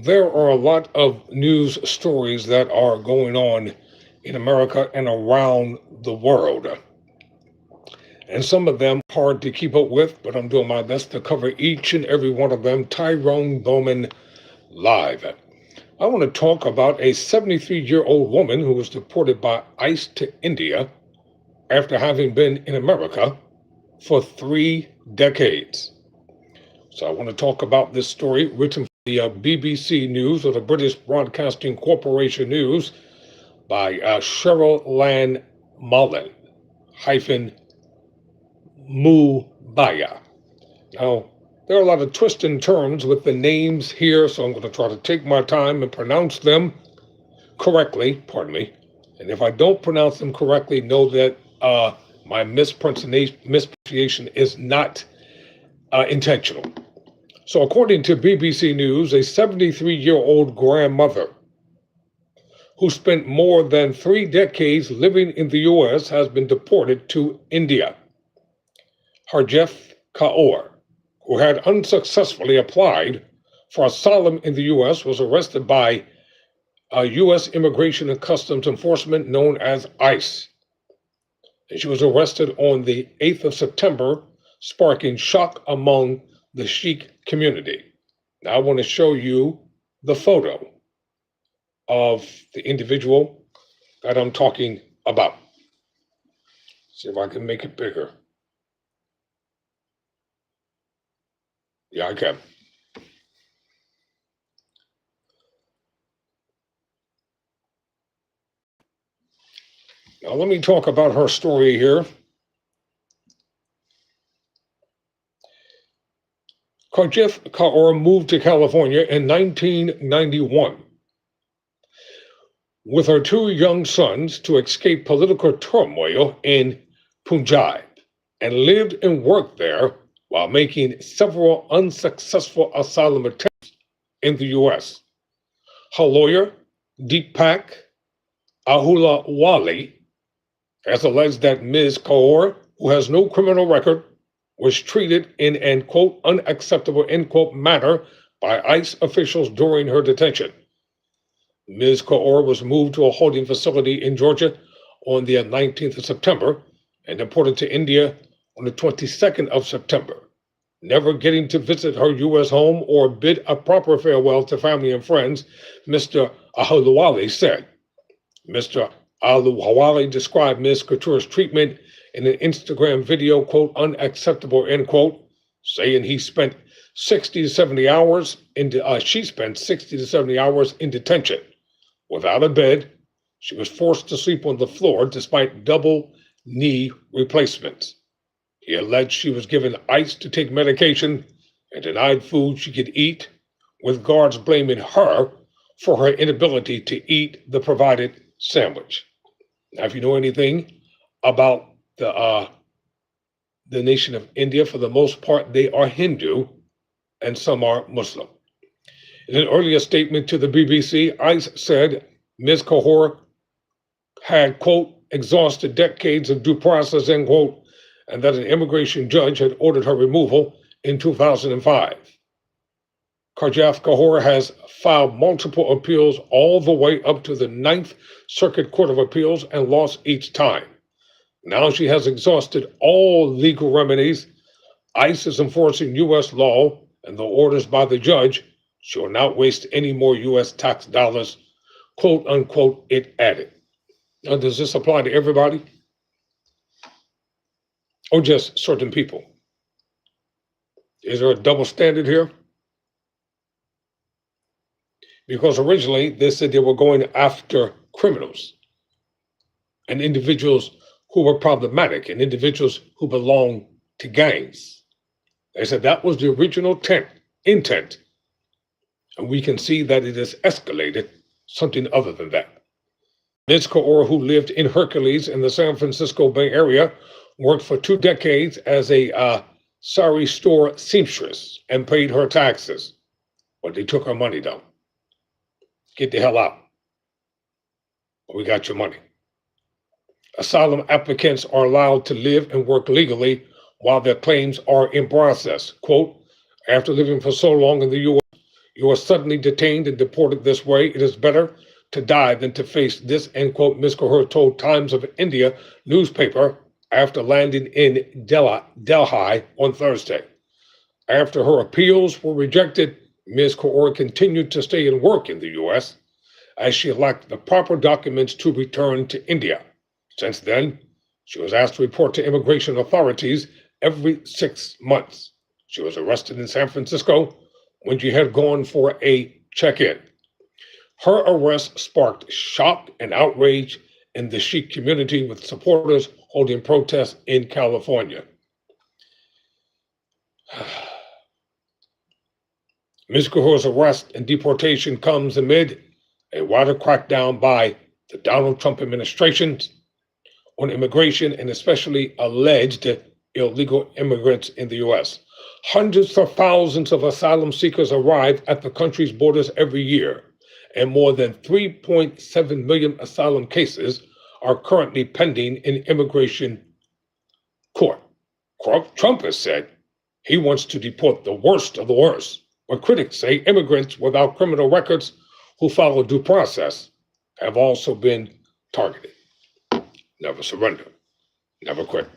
There are a lot of news stories that are going on in America and around the world. And some of them hard to keep up with, but I'm doing my best to cover each and every one of them. Tyrone Bowman live. I want to talk about a 73-year-old woman who was deported by ICE to India after having been in America for 3 decades. So I want to talk about this story written from the BBC News, or the British Broadcasting Corporation News, by Cheryl Lan Mullen hyphen Mubaya. Now, there are a lot of twists and turns with the names here, so I'm going to try to take my time and pronounce them correctly. Pardon me. And if I don't pronounce them correctly, know that my mispronunciation is not intentional. So according to BBC News, a 73-year-old grandmother who spent more than 3 decades living in the U.S. has been deported to India. Harjeet Kaur, who had unsuccessfully applied for asylum in the U.S., was arrested by U.S. Immigration and Customs Enforcement known as ICE. And she was arrested on the 8th of September, sparking shock among the Sikh community. Now I want to show you the photo of the individual that I'm talking about. See if I can make it bigger. Yeah, I can. Now let me talk about her story here. Harjeet Kaur moved to California in 1991 with her 2 young sons to escape political turmoil in Punjab and lived and worked there while making several unsuccessful asylum attempts in the U.S. Her lawyer, Deepak Ahulawale, has alleged that Ms. Kaur, who has no criminal record, was treated in an, quote, unacceptable, end quote, manner by ICE officials during her detention. Ms. Kaur was moved to a holding facility in Georgia on the 19th of September and deported to India on the 22nd of September, never getting to visit her U.S. home or bid a proper farewell to family and friends, Mr. Ahluwalia said. Mr. Ahluwalia described Ms. Kaur's treatment in an Instagram video, quote, unacceptable, end quote, saying she spent 60 to 70 hours in detention. Without a bed, she was forced to sleep on the floor despite double knee replacements. He alleged she was given ice to take medication and denied food she could eat, with guards blaming her for her inability to eat the provided sandwich. Now, if you know anything about the nation of India, for the most part, they are Hindu and some are Muslim. In an earlier statement to the BBC, ICE said Ms. Kaur had, quote, exhausted decades of due process, end quote, and that an immigration judge had ordered her removal in 2005. Harjeet Kaur has filed multiple appeals all the way up to the Ninth Circuit Court of Appeals and lost each time. Now she has exhausted all legal remedies. ICE is enforcing U.S. law, and the orders by the judge she will not waste any more U.S. tax dollars, quote unquote, it added. Now, does this apply to everybody? Or just certain people? Is there a double standard here? Because originally they said they were going after criminals and individuals who were problematic and individuals who belonged to gangs. They said that was the original intent. And we can see that it has escalated something other than that. Ms. Kaur, who lived in Hercules in the San Francisco Bay Area, worked for 2 decades as a sari store seamstress and paid her taxes. But they took her money though. Get the hell out. We got your money. Asylum applicants are allowed to live and work legally while their claims are in process. Quote, after living for so long in the U.S., You are suddenly detained and deported this way. It is better to die than to face this, end quote, Ms. Kaur told Times of India newspaper after landing in Delhi on Thursday. After her appeals were rejected, Ms. Kaur continued to stay and work in the U.S. as she lacked the proper documents to return to India. Since then, she was asked to report to immigration authorities every 6 months. She was arrested in San Francisco when she had gone for a check-in. Her arrest sparked shock and outrage in the Sikh community, with supporters holding protests in California. Ms. Kaur's arrest and deportation comes amid a wider crackdown by the Donald Trump administration on immigration and especially alleged illegal immigrants in the U.S. Hundreds of thousands of asylum seekers arrive at the country's borders every year, and more than 3.7 million asylum cases are currently pending in immigration court. Trump has said he wants to deport the worst of the worst, but critics say immigrants without criminal records who follow due process have also been targeted. Never surrender. Never quit.